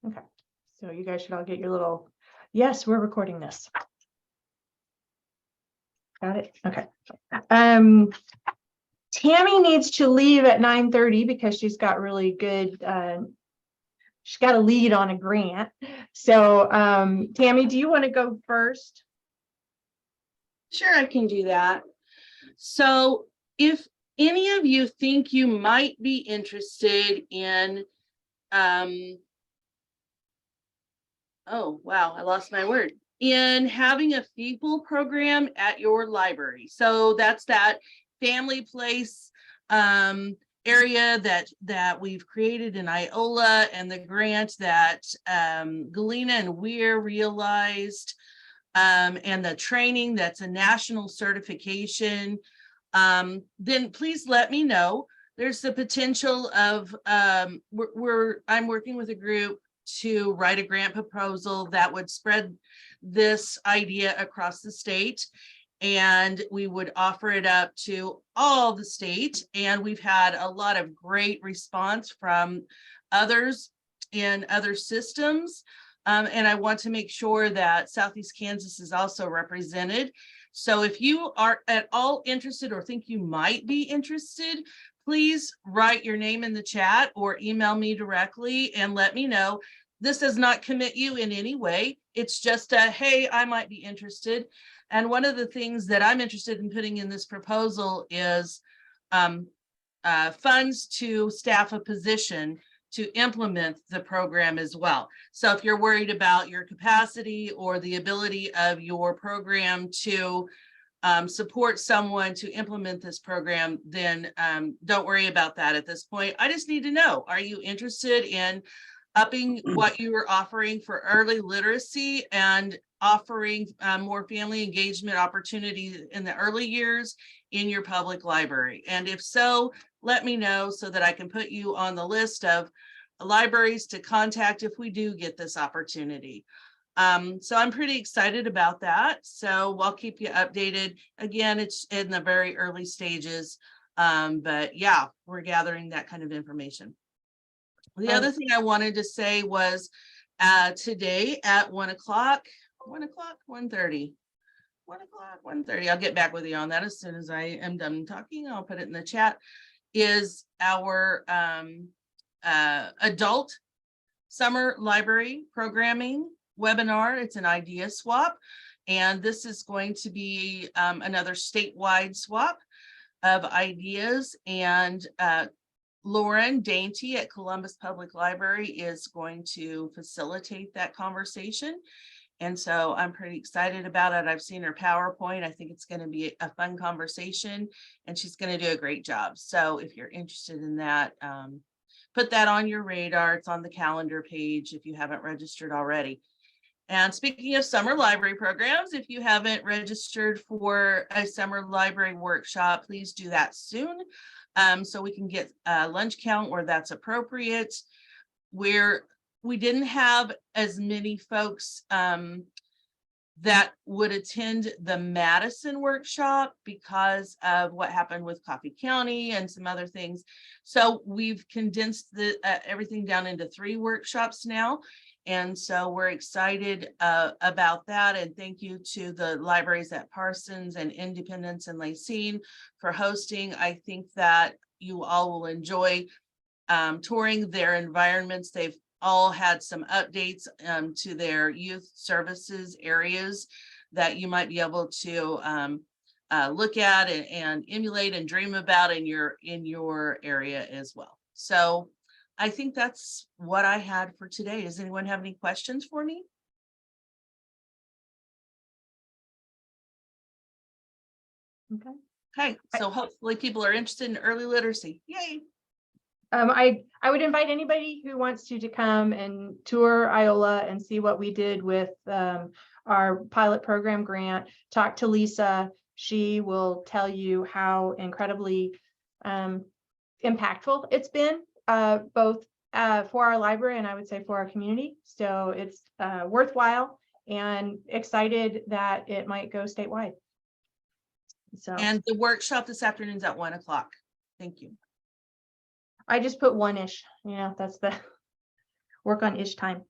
Okay, so you guys should all get your little, yes, we're recording this. Got it. Okay. Tammy needs to leave at 9:30 because she's got really good, she's got a lead on a grant. So Tammy, do you want to go first? Sure, I can do that. So if any of you think you might be interested in, oh, wow, I lost my word, in having a FEPL program at your library. So that's that family place area that we've created in Iola, and the grant that Galena and Weir realized, and the training that's a national certification, then please let me know. There's the potential of, I'm working with a group to write a grant proposal that would spread this idea across the state, and we would offer it up to all the state. And we've had a lot of great response from others in other systems. And I want to make sure that Southeast Kansas is also represented. So if you are at all interested or think you might be interested, please write your name in the chat or email me directly and let me know. This does not commit you in any way. It's just a, hey, I might be interested. And one of the things that I'm interested in putting in this proposal is funds to staff a position to implement the program as well. So if you're worried about your capacity or the ability of your program to support someone to implement this program, then don't worry about that at this point. I just need to know, are you interested in upping what you are offering for early literacy and offering more family engagement opportunities in the early years in your public library? And if so, let me know so that I can put you on the list of libraries to contact if we do get this opportunity. So I'm pretty excited about that. So I'll keep you updated. Again, it's in the very early stages, but yeah, we're gathering that kind of information. The other thing I wanted to say was today at 1 o'clock, 1:30. I'll get back with you on that as soon as I am done talking. I'll put it in the chat. Is our adult summer library programming webinar. It's an idea swap, and this is going to be another statewide swap of ideas. And Lauren Dainty at Columbus Public Library is going to facilitate that conversation. And so I'm pretty excited about it. I've seen her PowerPoint. I think it's going to be a fun conversation, and she's going to do a great job. So if you're interested in that, put that on your radar. It's on the calendar page if you haven't registered already. And speaking of summer library programs, if you haven't registered for a summer library workshop, please do that soon, so we can get a lunch count where that's appropriate. We didn't have as many folks that would attend the Madison workshop because of what happened with Coffee County and some other things. So we've condensed everything down into 3 workshops now. And so we're excited about that. And thank you to the libraries at Parsons and Independence and Lacine for hosting. I think that you all will enjoy touring their environments. They've all had some updates to their youth services areas that you might be able to look at and emulate and dream about in your area as well. So I think that's what I had for today. Does anyone have any questions for me? Okay, so hopefully people are interested in early literacy. Yay. I would invite anybody who wants to come and tour Iola and see what we did with our pilot program grant. Talk to Lisa. She will tell you how incredibly impactful it's been, both for our library and I would say for our community. So it's worthwhile, and excited that it might go statewide. So, and the workshop this afternoon is at 1 o'clock. Thank you. I just put 1-ish, that's the work on ish time.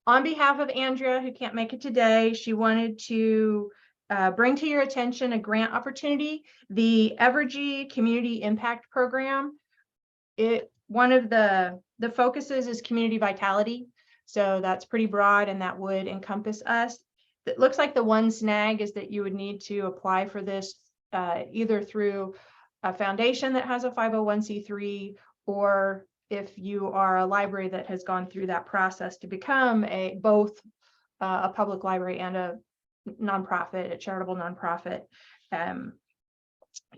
On behalf of Andrea, who can't make it today, she wanted to bring to your attention a grant opportunity, the Evergy Community Impact Program. One of the focuses is community vitality. So that's pretty broad, and that would encompass us. It looks like the one snag is that you would need to apply for this either through a foundation that has a 501c3, or if you are a library that has gone through that process to become both a public library and a nonprofit, a charitable nonprofit,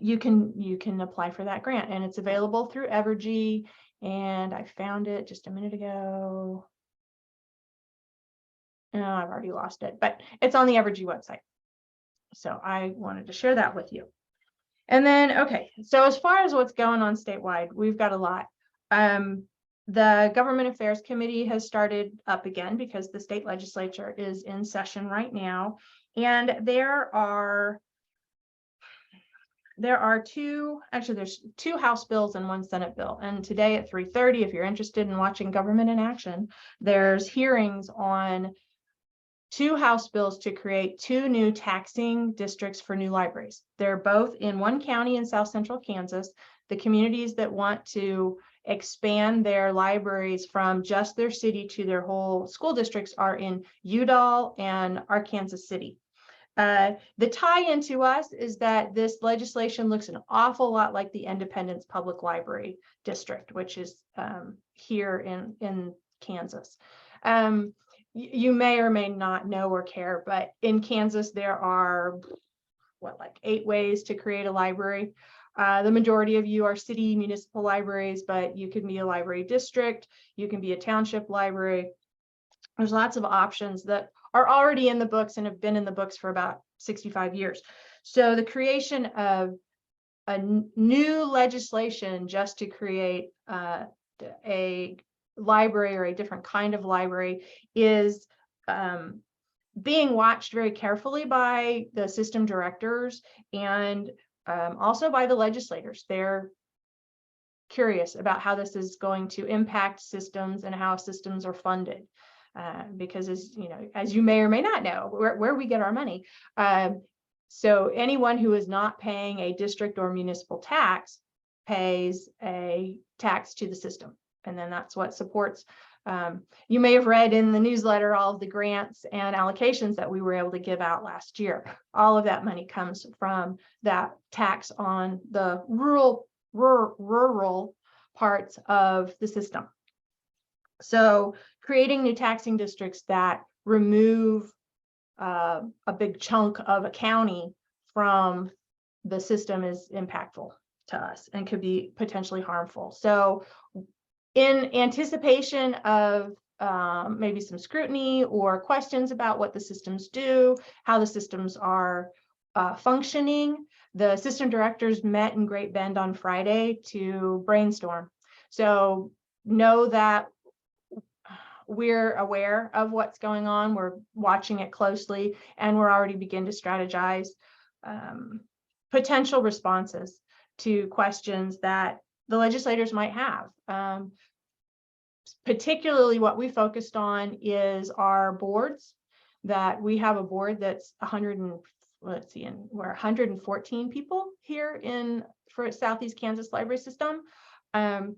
you can apply for that grant, and it's available through Evergy. And I found it just a minute ago. Oh, I've already lost it, but it's on the Evergy website. So I wanted to share that with you. And then, okay, so as far as what's going on statewide, we've got a lot. The Government Affairs Committee has started up again because the state legislature is in session right now. And there's two House bills and one Senate bill. And today at 3:30, if you're interested in watching government in action, there's hearings on 2 House bills to create 2 new taxing districts for new libraries. They're both in one county in South Central Kansas. The communities that want to expand their libraries from just their city to their whole school districts are in Udall and Arkansas City. The tie-in to us is that this legislation looks an awful lot like the Independence Public Library District, which is here in Kansas. You may or may not know or care, but in Kansas, there are like 8 ways to create a library. The majority of you are city municipal libraries, but you can be a library district, you can be a township library. There's lots of options that are already in the books and have been in the books for about 65 years. So the creation of a new legislation just to create a library or a different kind of library is being watched very carefully by the system directors and also by the legislators. They're curious about how this is going to impact systems and how systems are funded. Because as you may or may not know, where we get our money. So anyone who is not paying a district or municipal tax pays a tax to the system. And then that's what supports. You may have read in the newsletter all of the grants and allocations that we were able to give out last year. All of that money comes from that tax on the rural parts of the system. So creating new taxing districts that remove a big chunk of a county from the system is impactful to us and could be potentially harmful. So in anticipation of maybe some scrutiny or questions about what the systems do, how the systems are functioning, the system directors met in Great Bend on Friday to brainstorm. So know that we're aware of what's going on. We're watching it closely, and we're already beginning to strategize potential responses to questions that the legislators might have. Particularly what we focused on is our boards, that we have a board that's we're 114 people here for Southeast Kansas Library System. And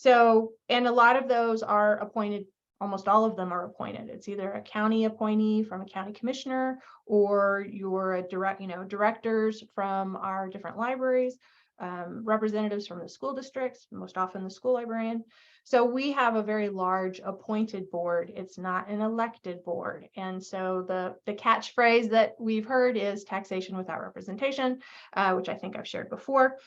a lot of those are appointed. Almost all of them are appointed. It's either a county appointee from a county commissioner, or you're a directors from our different libraries, representatives from the school districts, most often the school librarian. So we have a very large appointed board. It's not an elected board. And so the catchphrase that we've heard is taxation without representation, which I think I've shared before.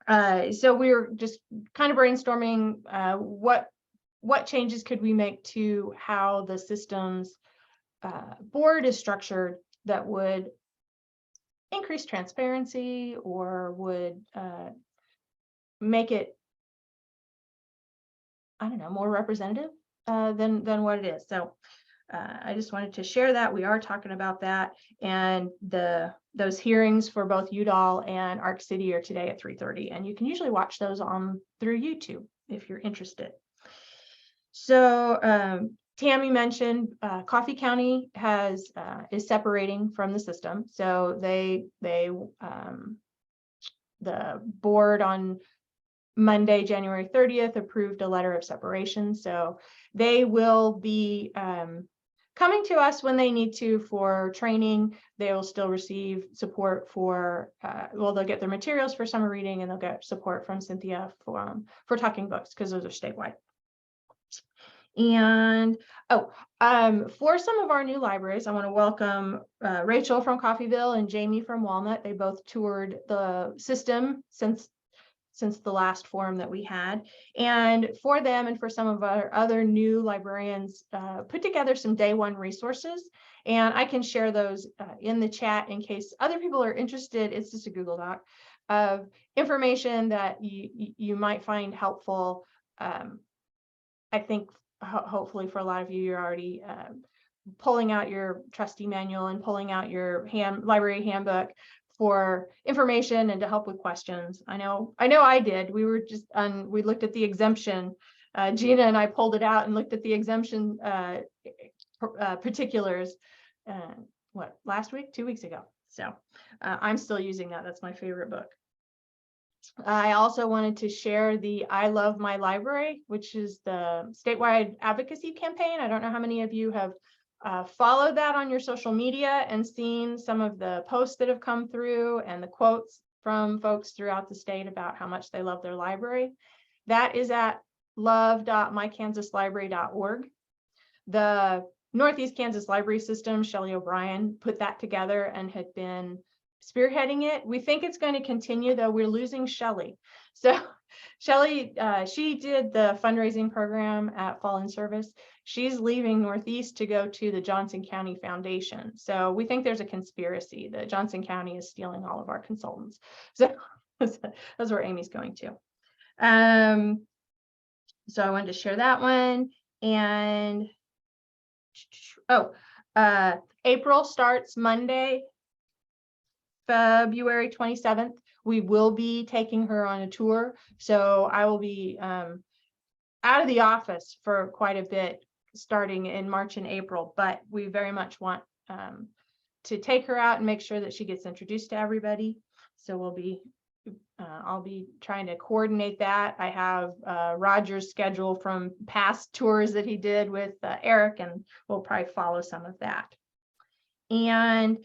So we're just kind of brainstorming what changes could we make to how the system's board is structured that would increase transparency or would make it, I don't know, more representative than what it is. So I just wanted to share that. We are talking about that, and those hearings for both Udall and Arc City are today at 3:30, and you can usually watch those on through YouTube if you're interested. So Tammy mentioned Coffee County is separating from the system. So the board on Monday, January 30th, approved a letter of separation. So they will be coming to us when they need to for training. They will still receive support for, they'll get their materials for summer reading, and they'll get support from Cynthia for talking books, because those are statewide. And for some of our new libraries, I want to welcome Rachel from Coffeyville and Jamie from Walnut. They both toured the system since the last forum that we had. And for them and for some of our other new librarians, put together some day one resources. And I can share those in the chat in case other people are interested. It's just a Google Doc of information that you might find helpful. I think hopefully for a lot of you, you're already pulling out your trustee manual and pulling out your library handbook for information and to help with questions. I know I did. We were just we looked at the exemption. Gina and I pulled it out and looked at the exemption particulars last week, 2 weeks ago. So I'm still using that. That's my favorite book. I also wanted to share the I Love My Library, which is the statewide advocacy campaign. I don't know how many of you have followed that on your social media and seen some of the posts that have come through and the quotes from folks throughout the state about how much they love their library. That is at love.mykansaslibrary.org. The Northeast Kansas Library System, Shelley O'Brien, put that together and had been spearheading it. We think it's going to continue, though we're losing Shelley. So Shelley, she did the fundraising program at Fall in Service. She's leaving Northeast to go to the Johnson County Foundation. So we think there's a conspiracy that Johnson County is stealing all of our consultants. So that's where Amy's going to. So I wanted to share that one. And April starts Monday, February 27th. We will be taking her on a tour. So I will be out of the office for quite a bit starting in March and April, but we very much want to take her out and make sure that she gets introduced to everybody. So I'll be trying to coordinate that. I have Roger's schedule from past tours that he did with Eric, and we'll probably follow some of that. And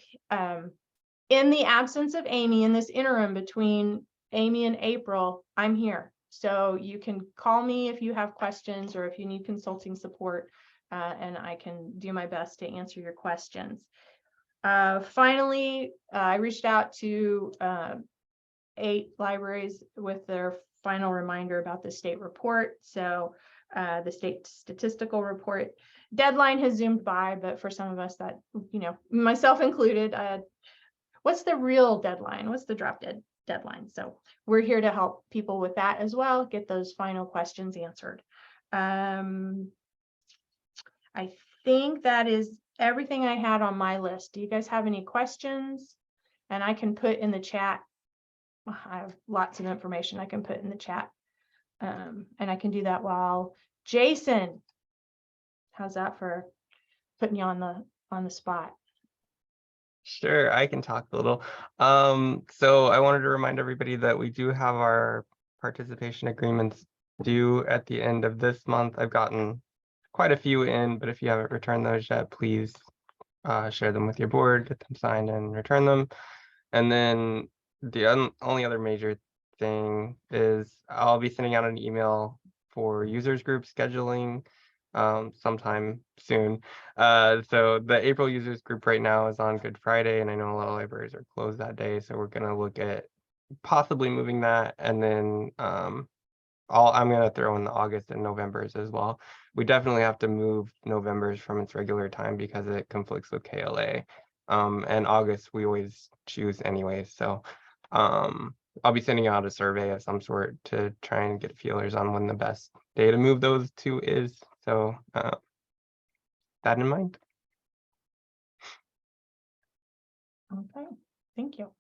in the absence of Amy, in this interim between Amy and April, I'm here. So you can call me if you have questions or if you need consulting support, and I can do my best to answer your questions. Finally, I reached out to 8 libraries with their final reminder about the state report. So the state statistical report deadline has zoomed by, but for some of us that, myself included, what's the real deadline? What's the drop dead deadline? So we're here to help people with that as well, get those final questions answered. I think that is everything I had on my list. Do you guys have any questions? And I can put in the chat. I have lots of information I can put in the chat. And I can do that while Jason, how's that for putting you on the spot? Sure, I can talk a little. So I wanted to remind everybody that we do have our participation agreements due at the end of this month. I've gotten quite a few in, but if you haven't returned those yet, please share them with your board, get them signed and return them. And then the only other major thing is I'll be sending out an email for users group scheduling sometime soon. So the April users group right now is on Good Friday, and I know a lot of libraries are closed that day, so we're gonna look at possibly moving that. And then I'm gonna throw in the August and November's as well. We definitely have to move November's from its regular time because it conflicts with KLA. And August we always choose anyway. So I'll be sending out a survey of some sort to try and get feelers on when the best day to move those two is. So that in mind. Okay, thank you.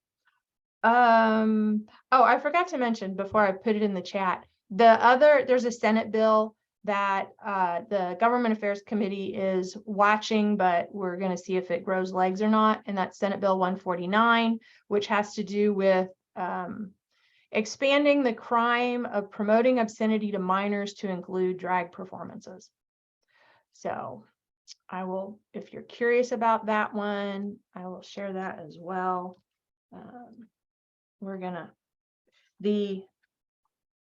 Oh, I forgot to mention before I put it in the chat, there's a Senate bill that the Government Affairs Committee is watching, but we're going to see if it grows legs or not. And that's Senate Bill 149, which has to do with expanding the crime of promoting obscenity to minors to include drag performances. So I will, if you're curious about that one, I will share that as well.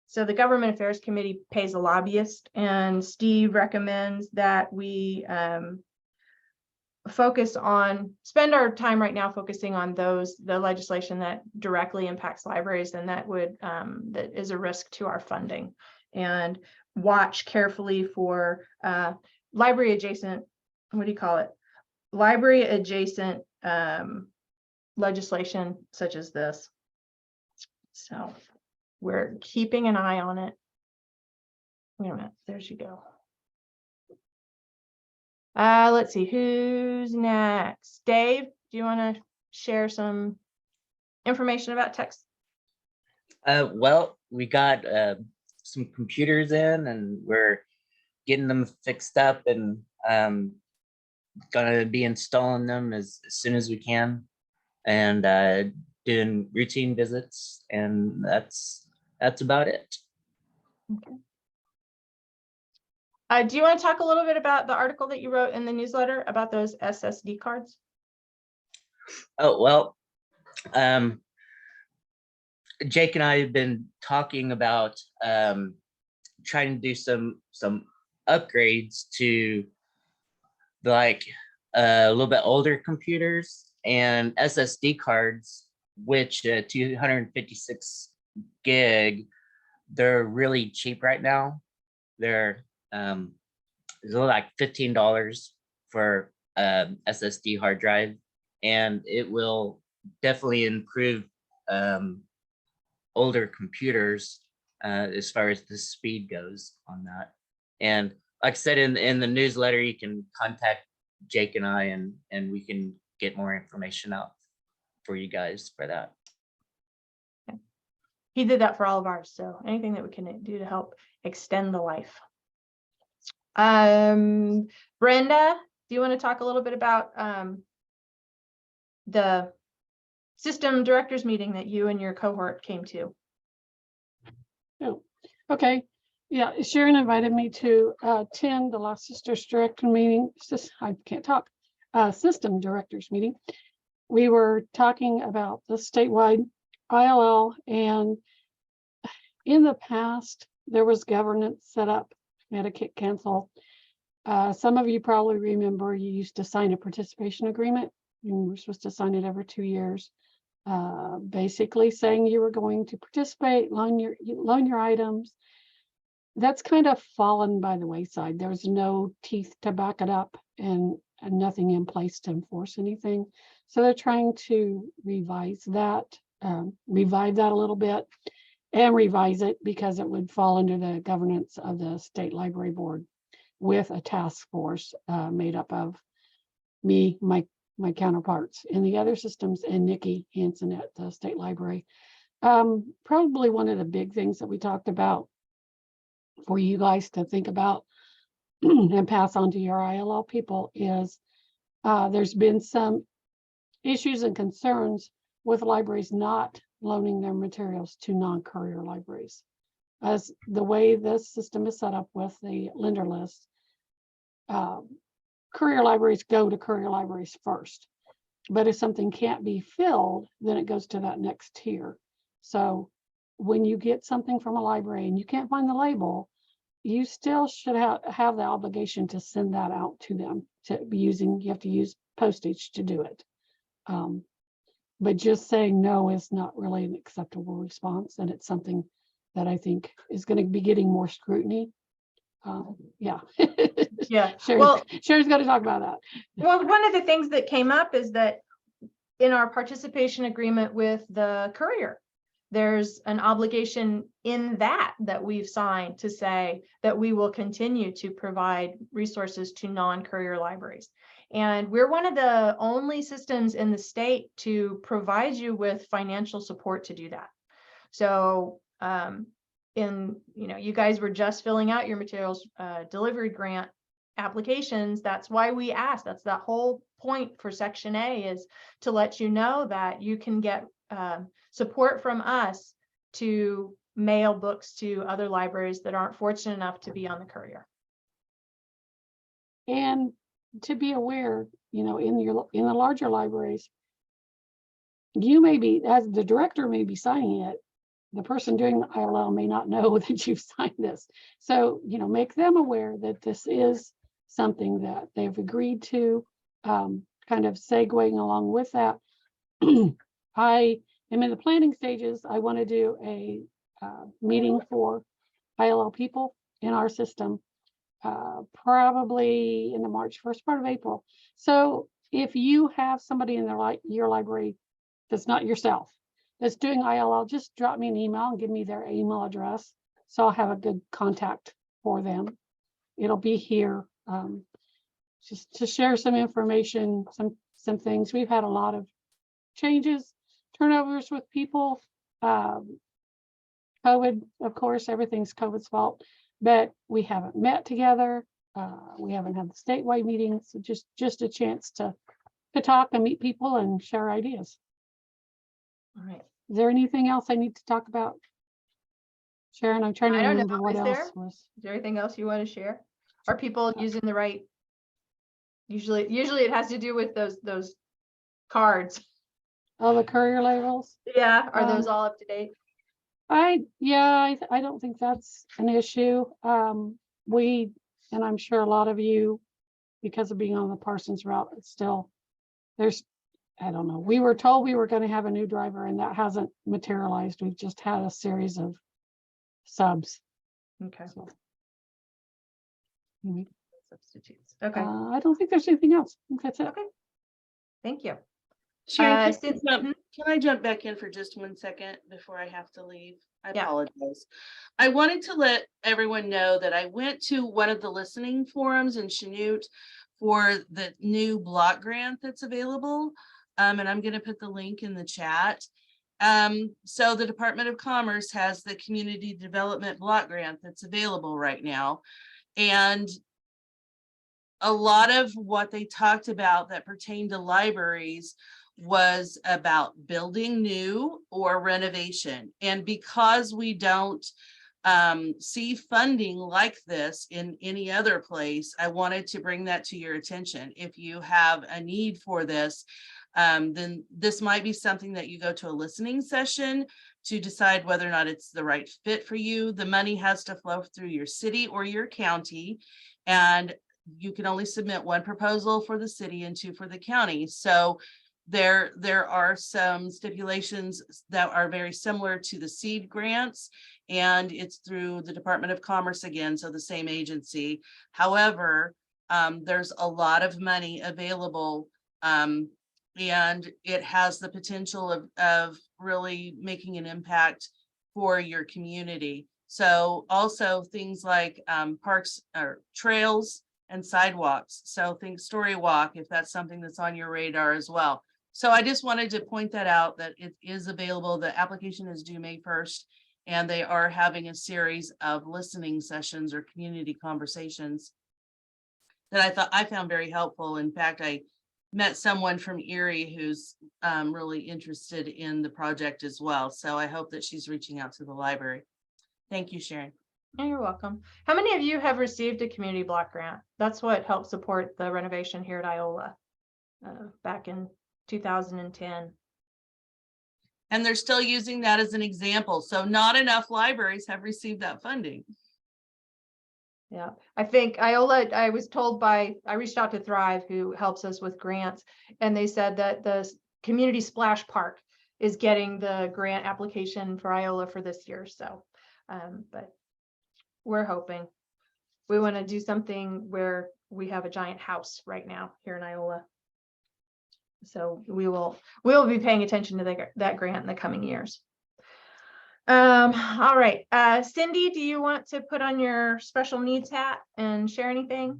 So the Government Affairs Committee pays a lobbyist, and Steve recommends that we spend our time right now focusing on the legislation that directly impacts libraries and that is a risk to our funding, and watch carefully for library adjacent, what do you call it? Library adjacent legislation such as this. So we're keeping an eye on it. Wait a minute, there you go. Let's see, who's next? Dave, do you want to share some information about text? Well, we got some computers in and we're getting them fixed up, and gonna be installing them as soon as we can, and doing routine visits, and that's about it. Okay. Do you want to talk a little bit about the article that you wrote in the newsletter about those SSD cards? Oh, well, Jake and I have been talking about trying to do some upgrades to like a little bit older computers and SSD cards, which 256 gig, they're really cheap right now. They're like $15 for SSD hard drive, and it will definitely improve older computers as far as the speed goes on that. And like I said in the newsletter, you can contact Jake and I, and we can get more information out for you guys for that. He did that for all of ours, so anything that we can do to help extend the life. Brenda, do you want to talk a little bit about the system directors meeting that you and your cohort came to? Oh, okay. Yeah, Sharon invited me to attend the Lost Sisters director meeting. I can't talk. System directors meeting. We were talking about the statewide ILL, and in the past there was governance set up, etiquette cancel. Some of you probably remember you used to sign a participation agreement. You were supposed to sign it every 2 years, basically saying you were going to participate, loan your items. That's kind of fallen by the wayside. There's no teeth to back it up, and nothing in place to enforce anything. So they're trying to revive that a little bit, and revise it because it would fall under the governance of the State Library Board, with a task force made up of me, my counterparts in the other systems, and Nikki Hansen at the State Library. Probably one of the big things that we talked about for you guys to think about and pass on to your ILL people is there's been some issues and concerns with libraries not loaning their materials to non-courier libraries. As the way this system is set up with the lender list, courier libraries go to courier libraries first. But if something can't be filled, then it goes to that next tier. So when you get something from a library and you can't find the label, you still should have the obligation to send that out to them. You have to use postage to do it. But just saying no is not really an acceptable response, and it's something that I think is going to be getting more scrutiny. Yeah. Yeah. Sharon's got to talk about that. Well, one of the things that came up is that in our participation agreement with the courier, there's an obligation in that we've signed to say that we will continue to provide resources to non-courier libraries. And we're one of the only systems in the state to provide you with financial support to do that. So you guys were just filling out your materials delivery grant applications. That's why we asked. That's that whole point for Section A, is to let you know that you can get support from us to mail books to other libraries that aren't fortunate enough to be on the courier. And to be aware, in the larger libraries, you may be, as the director may be signing it, the person doing the ILL may not know that you've signed this. So, make them aware that this is something that they've agreed to. Kind of segueing along with that, I am in the planning stages. I want to do a meeting for ILL people in our system, probably in the March, first part of April. So if you have somebody in your library that's not yourself, that's doing ILL, just drop me an email and give me their email address, so I'll have a good contact for them. It'll be here, just to share some information, some things. We've had a lot of changes, turnovers with people. COVID, of course, everything's COVID's fault, but we haven't met together. We haven't had the statewide meetings, so just a chance to talk and meet people and share ideas. All right. Is there anything else I need to talk about? Sharon, I'm trying to remember what else was. Is there anything else you want to share? Are people using the right? Usually it has to do with those cards. Oh, the courier labels? Yeah, are those all up to date? I don't think that's an issue. And I'm sure a lot of you, because of being on the Parsons route, it's still, I don't know. We were told we were going to have a new driver, and that hasn't materialized. We've just had a series of subs. Okay. So, anyway, Substitutes. Okay. I don't think there's anything else. I think that's it. Okay. Thank you. Sharon, since- can I jump back in for just 1 second before I have to leave? I Yeah. apologize. I wanted to let everyone know that I went to one of the listening forums in Chanute for the new block grant that's available. And I'm going to put the link in the chat. So the Department of Commerce has the Community Development Block Grant that's available right now. And a lot of what they talked about that pertained to libraries was about building new or renovation. And because we don't see funding like this in any other place, I wanted to bring that to your attention. If you have a need for this, then this might be something that you go to a listening session to decide whether or not it's the right fit for you. The money has to flow through your city or your county, and you can only submit 1 proposal for the city and 2 for the county. So there are some stipulations that are very similar to the seed grants, and it's through the Department of Commerce again, so the same agency. However, there's a lot of money available, and it has the potential of really making an impact for your community. So also things like parks or trails and sidewalks. So think Story Walk, if that's something that's on your radar as well. So I just wanted to point that out, that it is available. The application is due May 1st, and they are having a series of listening sessions or community conversations that I found very helpful. In fact, I met someone from Erie who's really interested in the project as well. So I hope that she's reaching out to the library. Thank you, Sharon. Yeah, you're welcome. How many of you have received a community block grant? That's what helped support the renovation here at Iola back in 2010. And they're still using that as an example. So not enough libraries have received that funding. Yeah, I think Iola, I reached out to Thrive, who helps us with grants, and they said that the community splash park is getting the grant application for Iola for this year. So, but we're hoping. We want to do something where we have a giant house right now here in Iola. So we will be paying attention to that grant in the coming years. All right, Cindy, do you want to put on your special needs hat and share anything?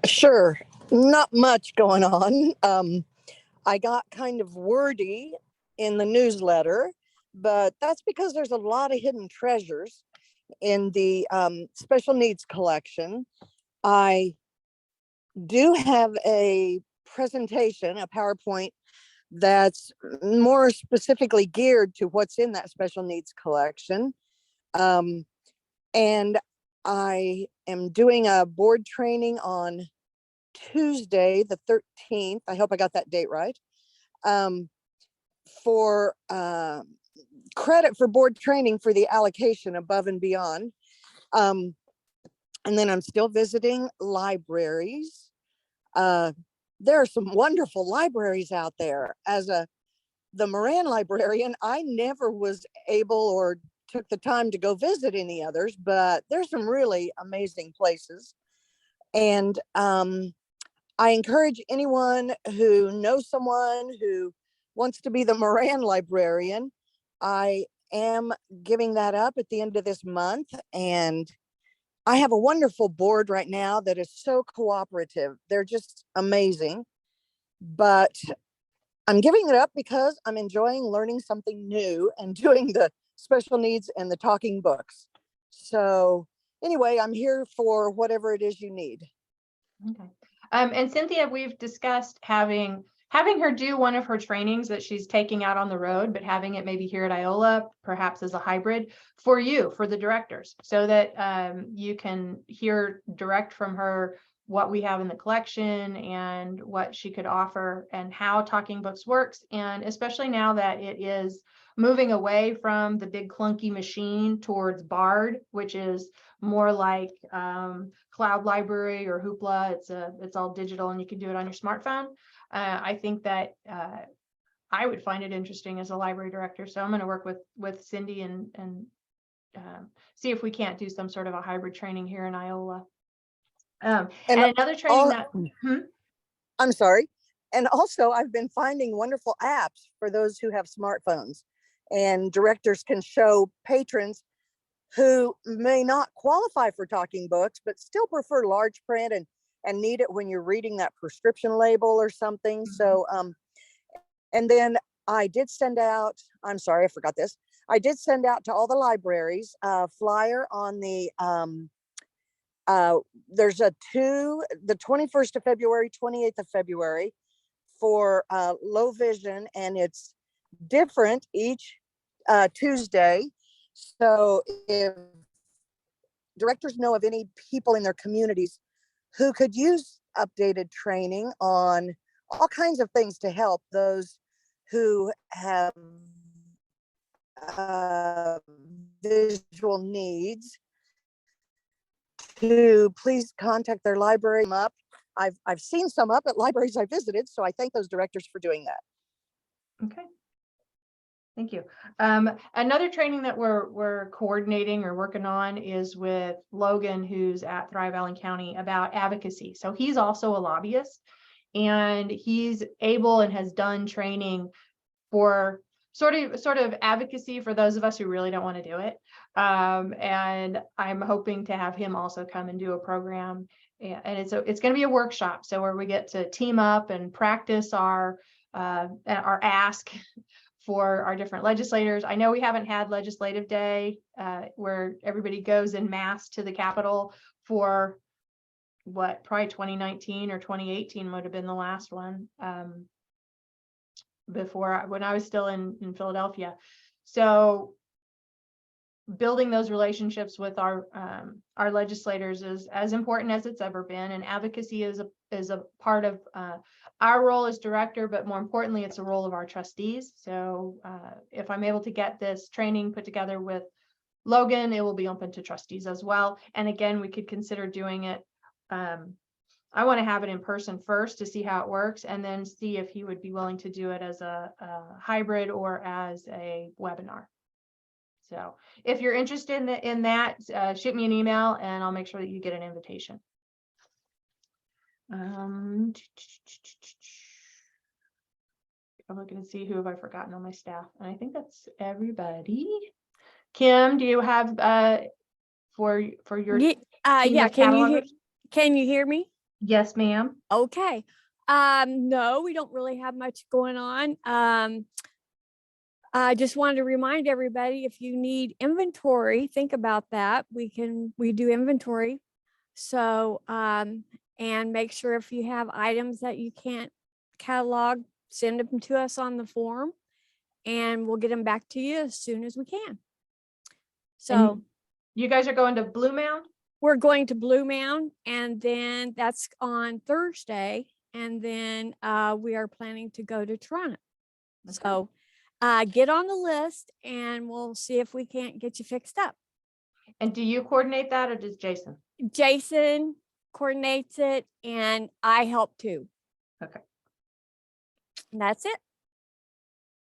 Sure. Not much going on. I got kind of wordy in the newsletter, but that's because there's a lot of hidden treasures in the special needs collection. I do have a presentation, a PowerPoint that's more specifically geared to what's in that special needs collection. And I am doing a board training on Tuesday, the 13th. I hope I got that date right. For credit for board training for the allocation above and beyond. And then I'm still visiting libraries. There are some wonderful libraries out there. As the Moran librarian, I never was able or took the time to go visit any others, but there's some really amazing places. And I encourage anyone who knows someone who wants to be the Moran librarian. I am giving that up at the end of this month, and I have a wonderful board right now that is so cooperative. They're just amazing. But I'm giving it up because I'm enjoying learning something new and doing the special needs and the talking books. So anyway, I'm here for whatever it is you need. Okay. And Cynthia, we've discussed having her do one of her trainings that she's taking out on the road, but having it maybe here at Iola, perhaps as a hybrid for you, for the directors, so that you can hear direct from her what we have in the collection and what she could offer and how Talking Books works. And especially now that it is moving away from the big clunky machine towards Bard, which is more like Cloud Library or Hoopla. It's all digital and you can do it on your smartphone. I think that I would find it interesting as a library director. So I'm going to work with Cindy and see if we can't do some sort of a hybrid training here in Iola. And another training that I'm sorry. And also I've been finding wonderful apps for those who have smartphones, and directors can show patrons who may not qualify for Talking Books, but still prefer large print and need it when you're reading that prescription label or something. So, and then I did send out, I'm sorry, I forgot this. I did send out to all the libraries a flyer on the, there's the 21st of February, 28th of February for low vision, and it's different each Tuesday. So if directors know of any people in their communities who could use updated training on all kinds of things to help those who have visual needs, to please contact their library up. I've seen some up at libraries I visited, so I thank those directors for doing that. Okay. Thank you. Another training that we're coordinating or working on is with Logan, who's at Thrive Allen County, about advocacy. So he's also a lobbyist, and he's able and has done training for sort of advocacy for those of us who really don't want to do it. And I'm hoping to have him also come and do a program. And it's going to be a workshop, so where we get to team up and practice our ask for our different legislators. I know we haven't had legislative day where everybody goes in mass to the Capitol for what, probably 2019 or 2018 would have been the last one when I was still in Philadelphia. So building those relationships with our legislators is as important as it's ever been, and advocacy is a part of our role as director, but more importantly, it's a role of our trustees. So if I'm able to get this training put together with Logan, it will be open to trustees as well. And again, we could consider doing it. I want to have it in person first to see how it works, and then see if he would be willing to do it as a hybrid or as a webinar. So if you're interested in that, shoot me an email and I'll make sure that you get an invitation. I'm looking to see who have I forgotten on my staff, and I think that's everybody. Kim, do you have for your team Yeah, of catalogers? can you hear me? Yes, ma'am. Okay. No, we don't really have much going on. I just wanted to remind everybody, if you need inventory, think about that. We do inventory. So, and make sure if you have items that you can't catalog, send them to us on the form and we'll get them back to you as soon as we can. So You guys are going to Blue Mound? we're going to Blue Mound, and then that's on Thursday. And then we are planning to go to Toronto. Okay. So get on the list and we'll see if we can't get you fixed up. And do you coordinate that, or does Jason? Jason coordinates it and I help too. Okay. And that's it.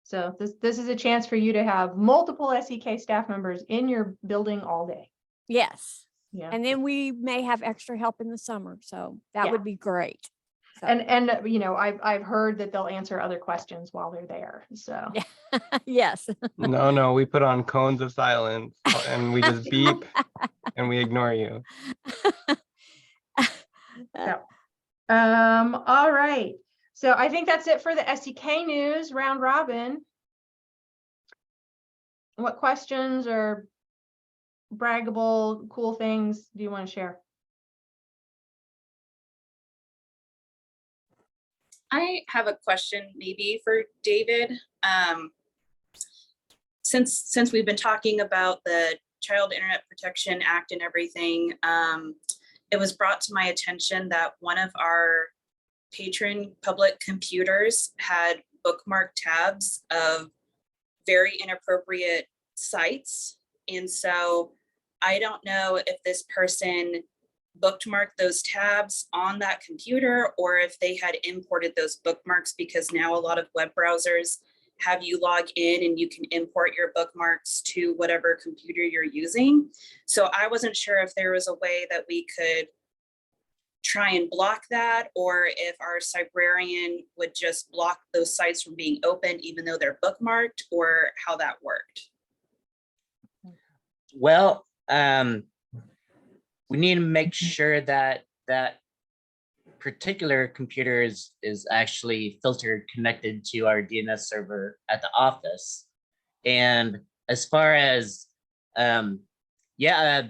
So this is a chance for you to have multiple SEK staff members in your building all day. Yes. Yeah. And then we may have extra help in the summer. So that Yeah. would be great. So, And you know, I've heard that they'll answer other questions while they're there. So yeah. Yes. No, we put on cones of silence and we just beep and we ignore you. all right. So I think that's it for the SEK news round robin. What questions or braggable cool things do you want to share? I have a question maybe for David. Since we've been talking about the Child Internet Protection Act and everything, it was brought to my attention that one of our patron public computers had bookmarked tabs of very inappropriate sites. And so I don't know if this person bookmarked those tabs on that computer or if they had imported those bookmarks, because now a lot of web browsers have you log in and you can import your bookmarks to whatever computer you're using. So I wasn't sure if there was a way that we could try and block that, or if our librarian would just block those sites from being opened even though they're bookmarked, or how that worked. Well, we need to make sure that that particular computer is actually filtered, connected to our DNS server at the office. And as far as, yeah,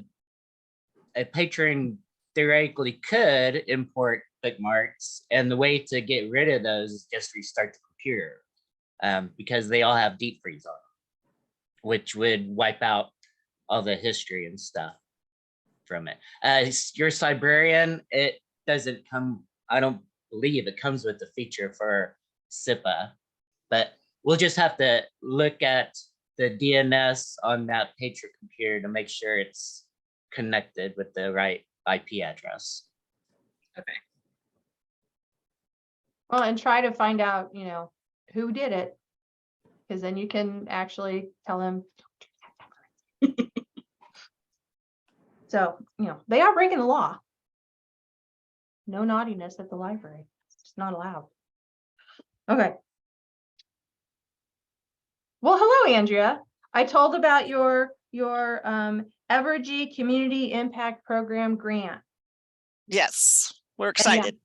a patron theoretically could import bookmarks, and the way to get rid of those is just restart the computer, because they all have deep freeze on them, which would wipe out all the history and stuff from it. Your librarian, it doesn't come, I don't believe it comes with the feature for SIPA, but we'll just have to look at the DNS on that patron computer to make sure it's connected with the right IP address. Okay. Well, and try to find out, you know, who did it, because then you can actually tell them. So, you know, they are breaking the law. No naughtiness at the library. It's just not allowed. Okay. Well, hello, Andrea. I told about your Evergy Community Impact Program grant. Yes, we're And yeah, excited.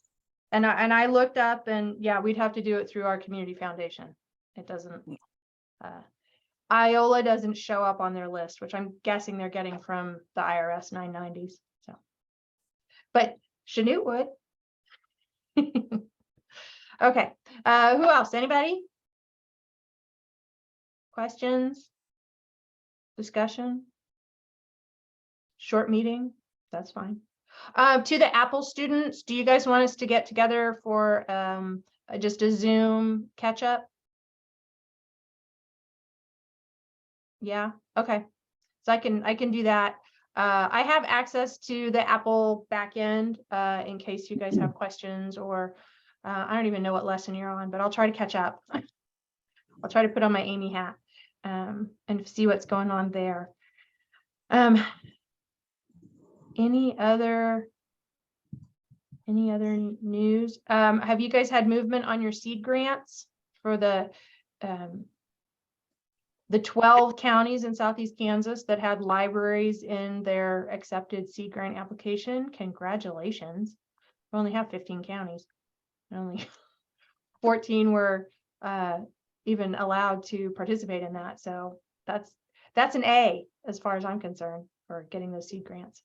and I looked up, and yeah, we'd have to do it through our community foundation. It doesn't, Iola doesn't show up on their list, which I'm guessing they're getting from the IRS 990s. So, but Chanute would. Okay, who else? Anybody? Questions? Discussion? Short meeting? That's fine. To the Apple students, do you guys want us to get together for just a Zoom catch up? Yeah, okay. So I can do that. I have access to the Apple backend in case you guys have questions, or I don't even know what lesson you're on, but I'll try to catch up. I'll try to put on my Amy hat and see what's going on there. Any other news? Have you guys had movement on your seed grants for the 12 counties in Southeast Kansas that had libraries in their accepted seed grant application. Congratulations. We only have 15 counties. Only 14 were even allowed to participate in that. So that's an A as far as I'm concerned for getting those seed grants.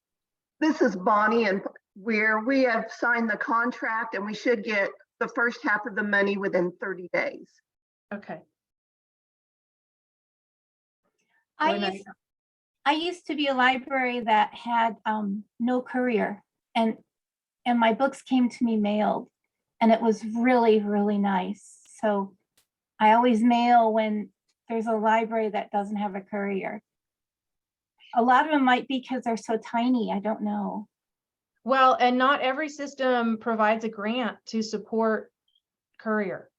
This is Bonnie, and we have signed the contract and we should get the first half of the money within 30 days. Okay. I used to be a library that had no courier, and my books came to me mailed, and it was really, really nice. So I always mail when there's a library that doesn't have a courier. A lot of them might be because they're so tiny. I don't know. Well, and not every system provides a grant to support courier.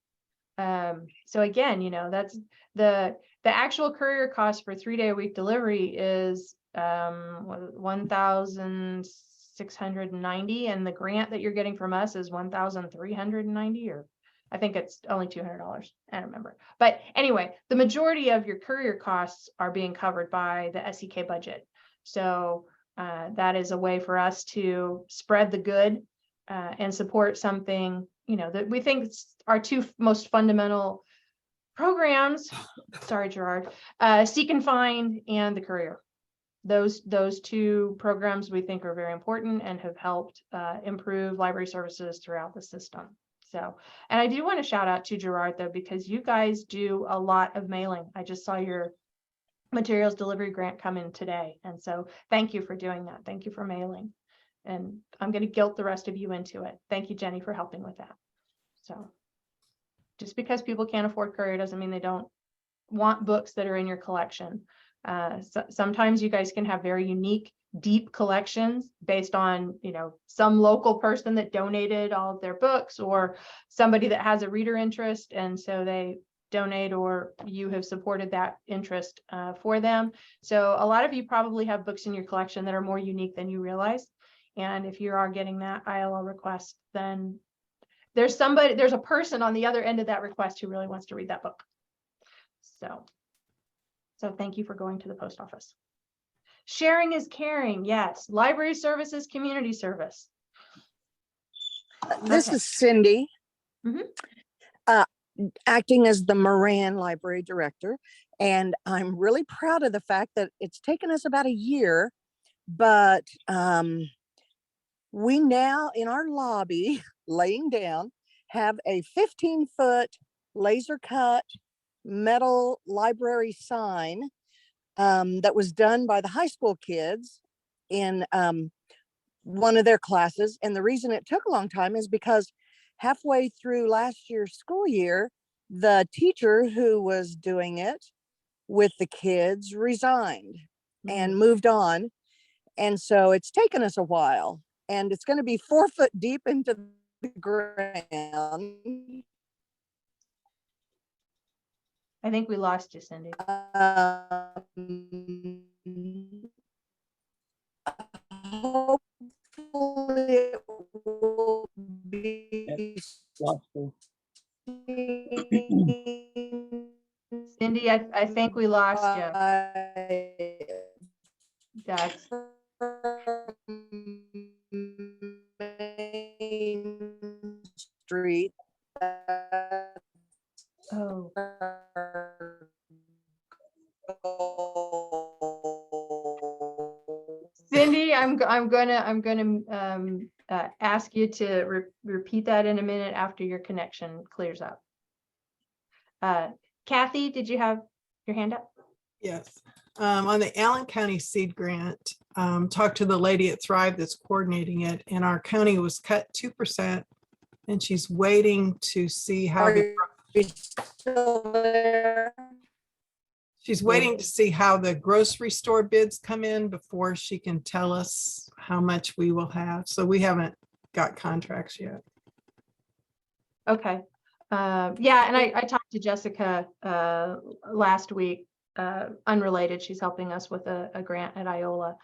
So again, that's the actual courier cost for 3-day-a-week delivery is $1,690, and the grant that you're getting from us is $1,390, or I think it's only $200. I don't remember. But anyway, the majority of your courier costs are being covered by the SEK budget. So that is a way for us to spread the good and support something, that we think our two most fundamental programs. Sorry, Gerard. Seek and Find and the Courier. Those two programs we think are very important and have helped improve library services throughout the system. So, and I do want to shout out to Gerard though, because you guys do a lot of mailing. I just saw your materials delivery grant come in today. And so thank you for doing that. Thank you for mailing. And I'm going to guilt the rest of you into it. Thank you, Jenny, for helping with that. So just because people can't afford courier doesn't mean they don't want books that are in your collection. So sometimes you guys can have very unique, deep collections based on, some local person that donated all of their books, or somebody that has a reader interest, and so they donate, or you have supported that interest for them. So a lot of you probably have books in your collection that are more unique than you realize. And if you are getting that ILO request, then there's a person on the other end of that request who really wants to read that book. So thank you for going to the post office. Sharing is caring. Yes. Library services, community service. This Okay. is Cindy, Mhm. Acting as the Moran Library Director. And I'm really proud of the fact that it's taken us about a year, but we now in our lobby, laying down, have a 15-foot laser cut metal library sign that was done by the high school kids in one of their classes. And the reason it took a long time is because halfway through last year's school year, the teacher who was doing it with the kids resigned and moved on. And so it's taken us a while, and it's going to be 4 foot deep into the ground. I think we lost you, Cindy. Hopefully it will be Cindy, I think we lost you. That's Main Street. oh. Cindy, I'm gonna ask you to repeat that in a minute after your connection clears up. Kathy, did you have your hand up? Yes. On the Allen County seed grant, talked to the lady at Thrive that's coordinating it, and our county was cut 2%, and she's waiting to see how Are you still there? she's waiting to see how the grocery store bids come in before she can tell us how much we will have. So we haven't got contracts yet. Okay. Yeah, and I talked to Jessica last week, unrelated. She's helping us with a grant at Iola.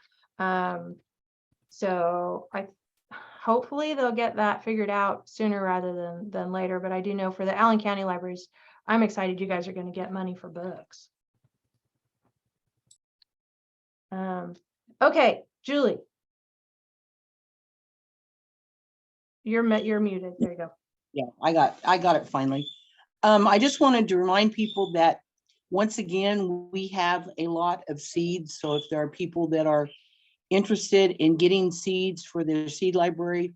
So hopefully they'll get that figured out sooner rather than later. But I do know for the Allen County libraries, I'm excited you guys are going to get money for books. Okay, Julie. You're muted. There you go. Yeah, I got it finally. I just wanted to remind people that once again, we have a lot of seeds. So if there are people that are interested in getting seeds for their seed library,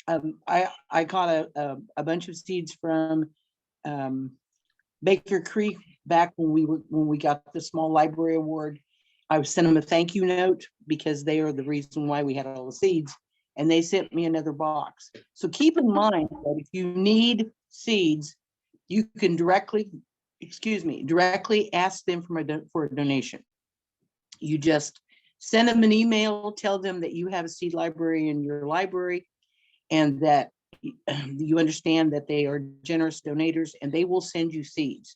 I got a bunch of seeds from Baker Creek back when we got the small library award. I sent them a thank you note because they are the reason why we had all the seeds, and they sent me another box. So keep in mind that if you need seeds, you can directly ask them for a donation. You just send them an email, tell them that you have a seed library in your library and that you understand that they are generous donators and they will send you seeds.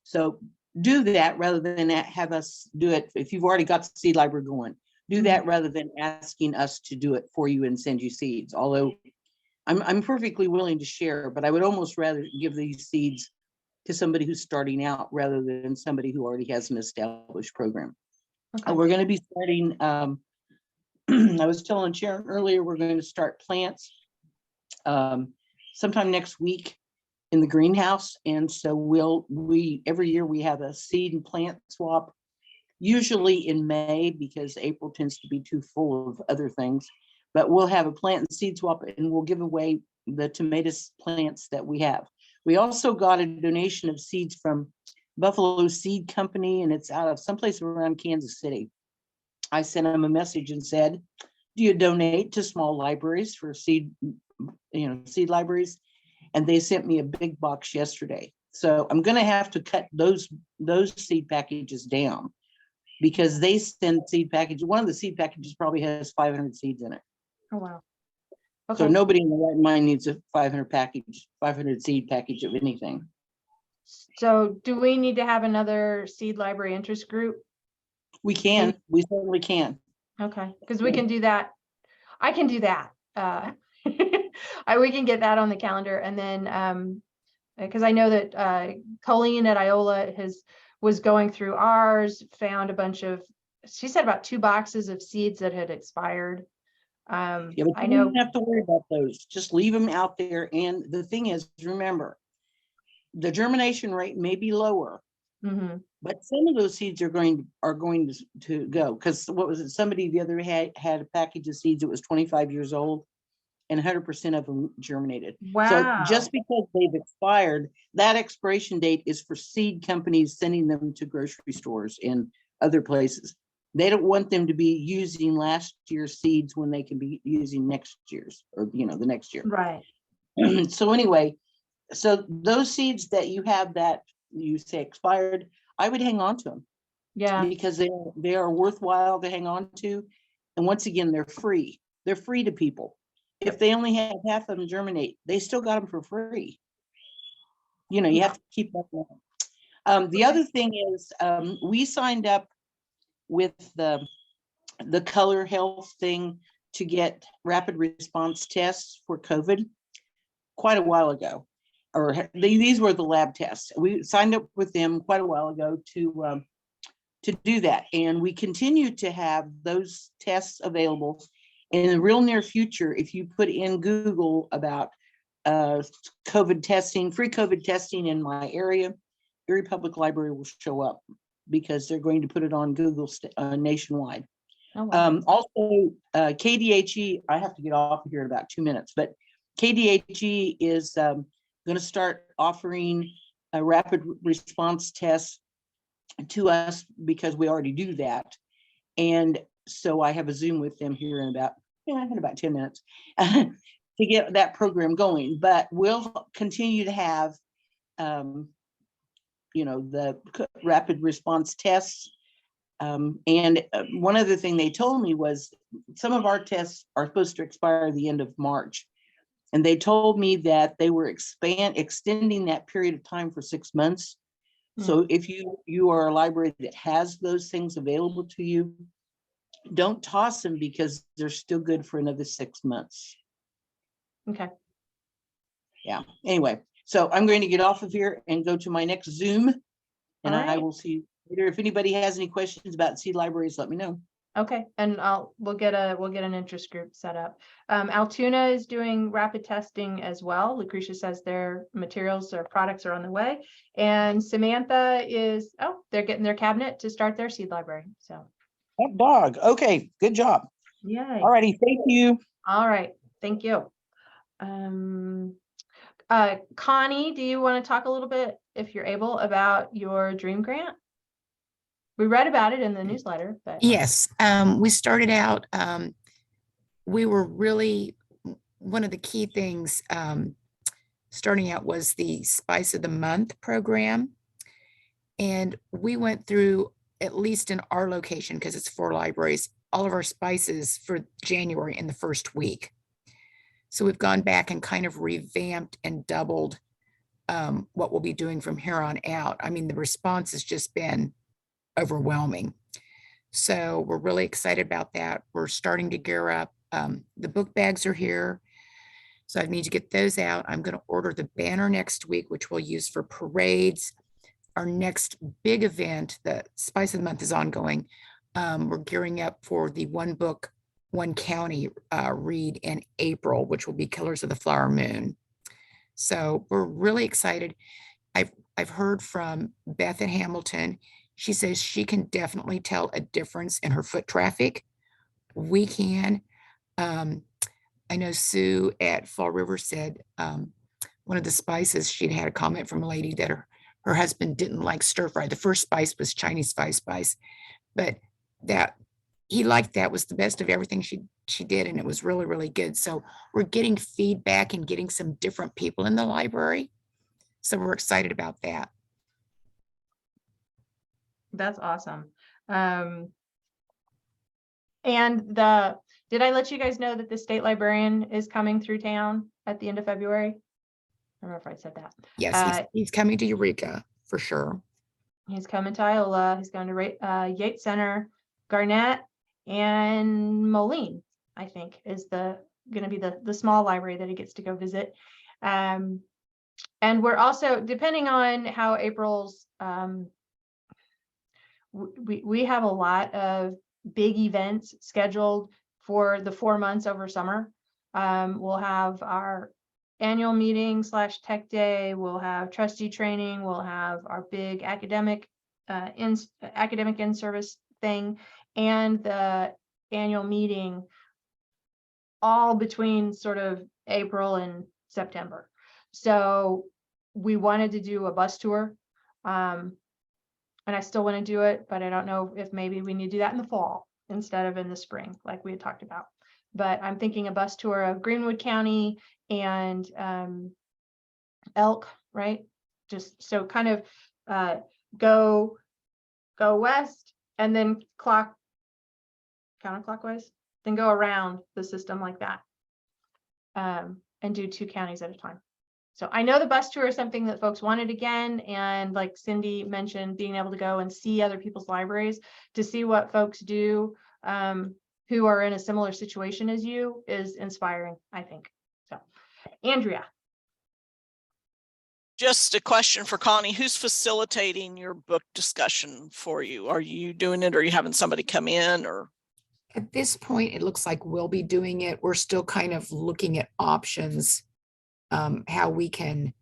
So do that rather than have us do it. If you've already got the seed library going, do that rather than asking us to do it for you and send you seeds. Although I'm perfectly willing to share, but I would almost rather give these seeds to somebody who's starting out rather than somebody who already has an established program. Okay. We're going to be starting, I was telling Sharon earlier, we're going to start plants sometime next week in the greenhouse. And so every year we have a seed and plant swap, usually in May because April tends to be too full of other things. But we'll have a plant and seed swap and we'll give away the tomato plants that we have. We also got a donation of seeds from Buffalo Seed Company, and it's out of someplace around Kansas City. I sent them a message and said, do you donate to small libraries for seed libraries? And they sent me a big box yesterday. So I'm going to have to cut those seed packages down because they send seed packages. One of the seed packages probably has 500 seeds in it. Oh, wow. Okay. So nobody in the right mind needs a 500 seed package of anything. So do we need to have another seed library interest group? We can, we certainly can. Okay, because we can do that. I can do that. We can get that on the calendar, and then because I know that Colleen at Iola was going through ours, found a bunch of, she said about 2 boxes of seeds that had expired. Yeah, but I you know. don't have to worry about those. Just leave them out there. And the thing is, remember, the germination rate may be lower, but some of those seeds are going to go. Because what was it? Somebody the other had a package of seeds that was 25 years old, and 100% of them germinated. Wow. So just because they've expired, that expiration date is for seed companies sending them to grocery stores and other places. They don't want them to be using last year's seeds when they can be using next year's or the next year. Right. So anyway, so those seeds that you have that you say expired, I would hang on to them. Yeah. Because they are worthwhile to hang on to. And once again, they're free. They're free to people. If they only have half of them germinate, they still got them for free. You have to keep that going. The other thing is we signed up with the color health thing to get rapid response tests for COVID quite a while ago, or these were the lab tests. We signed up with them quite a while ago to do that, and we continue to have those tests available. In the real near future, if you put in Google about COVID testing, free COVID testing in my area, Erie Public Library will show up because they're going to put it on Google nationwide. Oh, wow. Also, KDHE, I have to get off here in about 2 minutes, but KDHE is going to start offering a rapid response test to us because we already do that. And so I have a Zoom with them here in about 10 minutes to get that program going. But we'll continue to have the rapid response tests. And one other thing they told me was some of our tests are supposed to expire the end of March. And they told me that they were extending that period of time for 6 months. So if you are a library that has those things available to you, don't toss them because they're still good for another 6 months. Okay. Yeah. Anyway, So I'm going to get off of here and go to my next Zoom. And All I right. will see you later. If anybody has any questions about seed libraries, let me know. Okay, and we'll get an interest group set up. Altoona is doing rapid testing as well. Lucretia says their materials or products are on the way. And Samantha is, they're getting their cabinet to start their seed library. So, Hot dog. Okay, good job. yay. All righty, thank you. All right, thank you. Connie, do you want to talk a little bit, if you're able, about your dream grant? We read about it in the newsletter, but Yes, we started out, we were really, one of the key things starting out was the Spice of the Month program. And we went through, at least in our location, because it's 4 libraries, all of our spices for January in the first week. So we've gone back and kind of revamped and doubled what we'll be doing from here on out. I mean, the response has just been overwhelming. So we're really excited about that. We're starting to gear up. The book bags are here. So I need to get those out. I'm going to order the banner next week, which we'll use for parades. Our next big event, the Spice of the Month, is ongoing. We're gearing up for the One Book, One County read in April, which will be Killers of the Flower Moon. So we're really excited. I've heard from Beth in Hamilton. She says she can definitely tell a difference in her foot traffic. We can. I know Sue at Fall River said one of the spices, she'd had a comment from a lady that her husband didn't like stir fry. The first spice was Chinese spice, but that he liked that was the best of everything she did, and it was really, really good. So we're getting feedback and getting some different people in the library. So we're excited about that. that's awesome. And did I let you guys know that the state librarian is coming through town at the end of February? I don't know if I said that. Yes, he's coming to Eureka for sure. He's coming to Iola. He's going to Yates Center, Garnett, and Moline, I think, is going to be the small library that he gets to go visit. And we're also, depending on how April's, we have a lot of big events scheduled for the 4 months over summer. We'll have our annual meeting / tech day. We'll have trustee training. We'll have our big academic in-service thing and the annual meeting, all between sort of April and September. So we wanted to do a bus tour. And I still want to do it, but I don't know if maybe we need to do that in the fall instead of in the spring, like we had talked about. But I'm thinking a bus tour of Greenwood County and Elk, right? Just so kind of go west and then counterclockwise, then go around the system like that, and do 2 counties at a time. So I know the bus tour is something that folks wanted again, and like Cindy mentioned, being able to go and see other people's libraries to see what folks do who are in a similar situation as you is inspiring, I think. So, Andrea. Just a question for Connie. Who's facilitating your book discussion for you? Are you doing it, or are you having somebody come in, or? At this point, it looks like we'll be doing it. We're still kind of looking at options, how we can.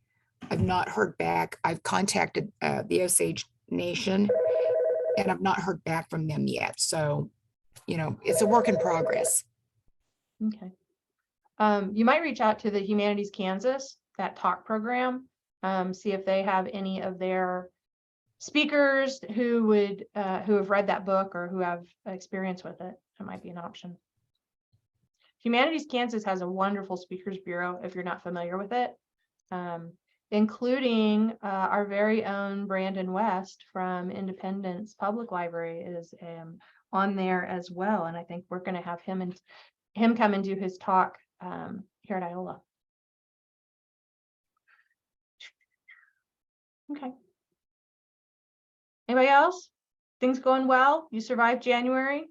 I've not heard back. I've contacted the Osage Nation, and I've not heard back from them yet. So, it's a work in progress. Okay. You might reach out to the Humanities Kansas, that talk program, see if they have any of their speakers who have read that book or who have experience with it. It might be an option. Humanities Kansas has a wonderful speakers bureau, if you're not familiar with it, including our very own Brandon West from Independence Public Library is on there as well. And I think we're going to have him come and do his talk here at Iola. Okay. Anybody else? Things going well? You survived January?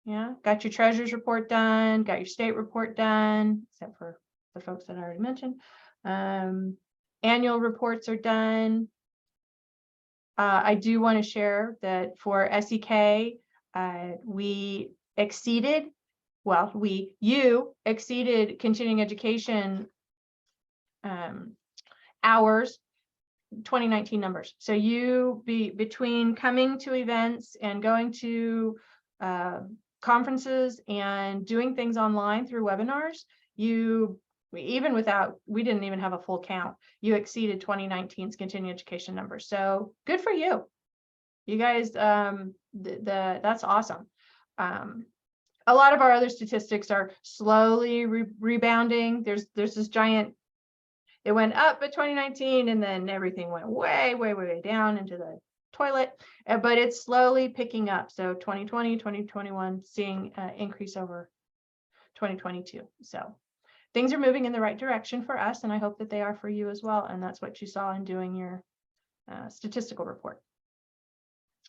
Yeah, got your treasurer's report done, got your state report done, except for the folks that I already mentioned. Annual reports are done. I do want to share that for SEK, we exceeded, well, you exceeded continuing education hours 2019 numbers. So you between coming to events and going to conferences and doing things online through webinars, even without, we didn't even have a full count, you exceeded 2019's continuing education numbers. So good for you. You guys, that's awesome. A lot of our other statistics are slowly rebounding. There's this giant, it went up at 2019 and then everything went way down into the toilet, but it's slowly picking up. So 2020, 2021, seeing increase over 2022. So things are moving in the right direction for us, and I hope that they are for you as well. And that's what you saw in doing your statistical report.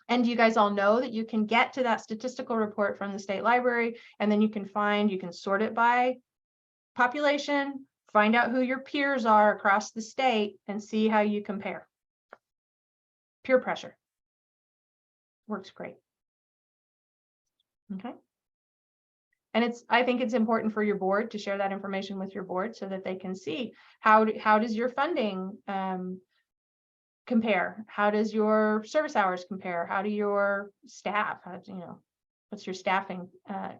And you guys all know that you can get to that statistical report from the state library, and then you can sort it by population, find out who your peers are across the state, and see how you compare. Peer pressure works great. Okay. And I think it's important for your board to share that information with your board so that they can see how does your funding compare? How does your service hours compare? How do your staff, what's your staffing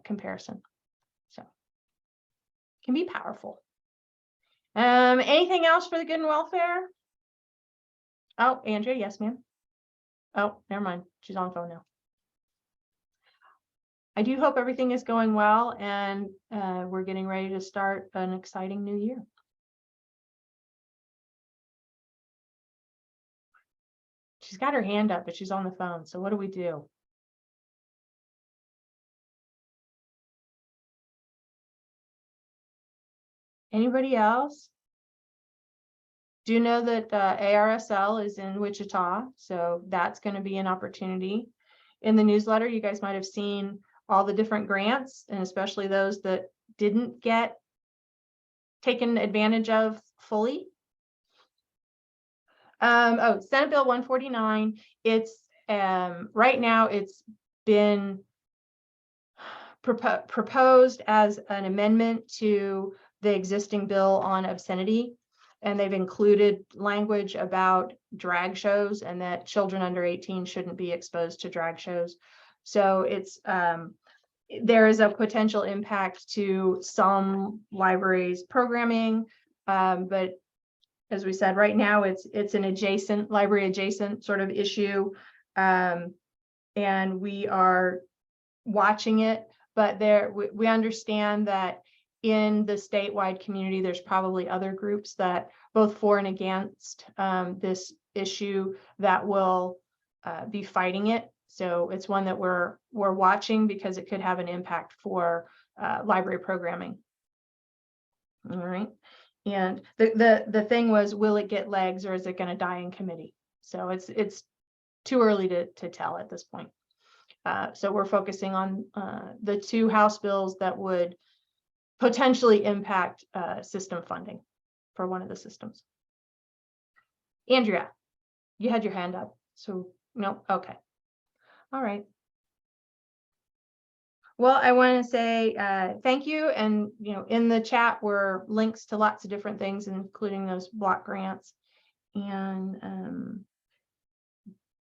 comparison? So it can be powerful. Anything else for the good and welfare? Oh, Andrea, yes, ma'am. Oh, never mind. She's on the phone now. I do hope everything is going well, and we're getting ready to start an exciting new year. She's got her hand up, but she's on the phone. So what do we do? Anybody else? Do know that ARSL is in Wichita, so that's going to be an opportunity. In the newsletter, you guys might have seen all the different grants, and especially those that didn't get taken advantage of fully. Oh, Senate Bill 149. It's right now it's been proposed as an amendment to the existing bill on obscenity, and they've included language about drag shows and that children under 18 shouldn't be exposed to drag shows. So it's there is a potential impact to some libraries' programming, but as we said, right now it's an adjacent library adjacent sort of issue, and we are watching it. But we understand that in the statewide community, there's probably other groups that both for and against this issue that will be fighting it. So it's one that we're watching because it could have an impact for library programming. All right. And the thing was, will it get legs or is it going to die in committee? So it's too early to tell at this point. So we're focusing on the two House bills that would potentially impact system funding for one of the systems. Andrea, you had your hand up. So no, okay. All right. Well, I want to say thank you. And, in the chat were links to lots of different things, including those block grants. And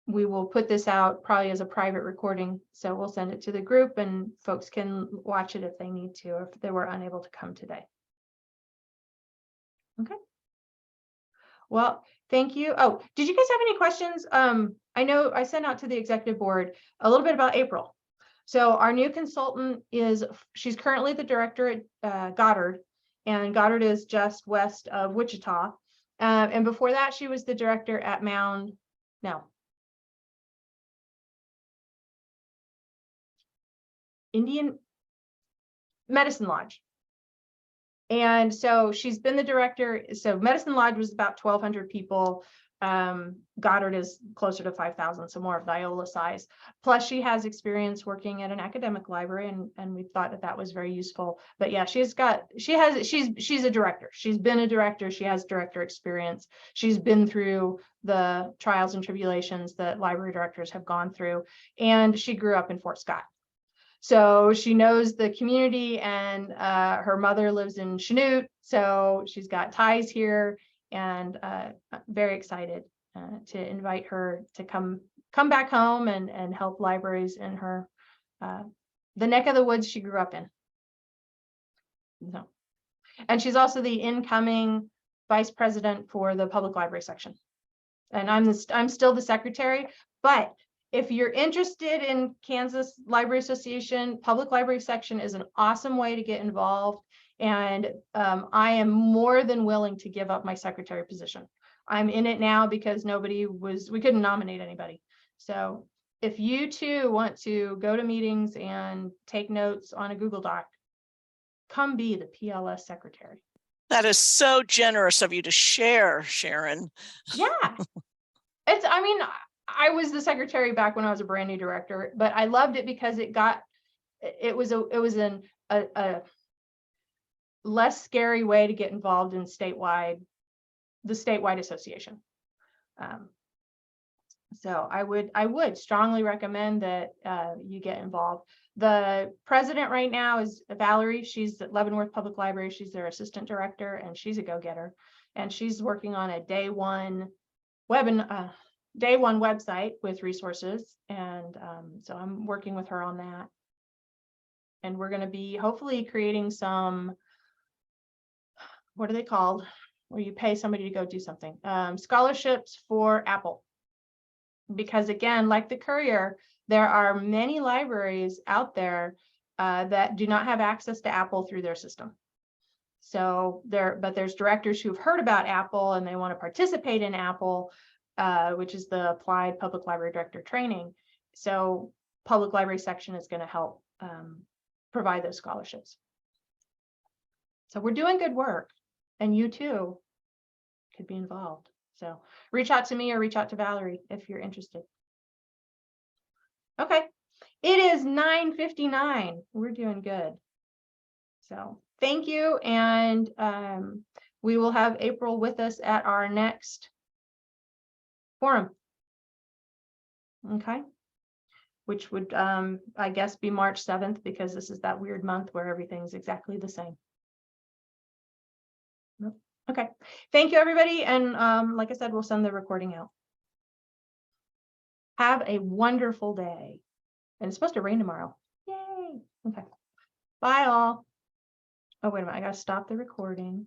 we will put this out probably as a private recording. So we'll send it to the group and folks can watch it if they need to, or if they were unable to come today. Okay. Well, thank you. Oh, did you guys have any questions? I know I sent out to the executive board a little bit about April. So our new consultant she's currently the director at Goddard, and Goddard is just west of Wichita. And before that, she was the director at Indian Medicine Lodge. And so she's been the director. So Medicine Lodge was about 1,200 people. Goddard is closer to 5,000, so more of the Iola size. Plus, she has experience working at an academic library, and we thought that that was very useful. But yeah, she's a director. She's been a director. She has director experience. She's been through the trials and tribulations that library directors have gone through, and she grew up in Fort Scott. So she knows the community, and her mother lives in Chanute, so she's got ties here, and very excited to invite her to come back home and help libraries in her the neck of the woods she grew up in. So, and she's also the incoming vice president for the public library section, and I'm still the secretary. But if you're interested in Kansas Library Association, public library section is an awesome way to get involved. And I am more than willing to give up my secretary position. I'm in it now because we couldn't nominate anybody. So if you too want to go to meetings and take notes on a Google Doc, come be the PLS secretary. That is so generous of you to share, Sharon. Yeah. I mean, I was the secretary back when I was a brand new director, but I loved it because it was a less scary way to get involved in the statewide association. So I would strongly recommend that you get involved. The president right now is Valerie. She's at Leavenworth Public Library. She's their assistant director, and she's a go-getter. And she's working on a day one website with resources. And so I'm working with her on that. And we're going to be hopefully creating some, what are they called? Where you pay somebody to go do something. Scholarships for Apple. Because again, like the Courier, there are many libraries out there that do not have access to Apple through their system. So there's directors who've heard about Apple and they want to participate in Apple, which is the Applied Public Library Director Training. So public library section is going to help provide those scholarships. So we're doing good work, and you too could be involved. So reach out to me or reach out to Valerie if you're interested. Okay, it is 9:59. We're doing good. So thank you, and we will have April with us at our next forum. Okay, which would I guess be March 7th, because this is that weird month where everything's exactly the same. Okay, thank you everybody, and like I said, we'll send the recording out. Have a wonderful day. And it's supposed to rain tomorrow. Yay. Okay, bye all. Oh, wait a minute, I gotta stop the recording.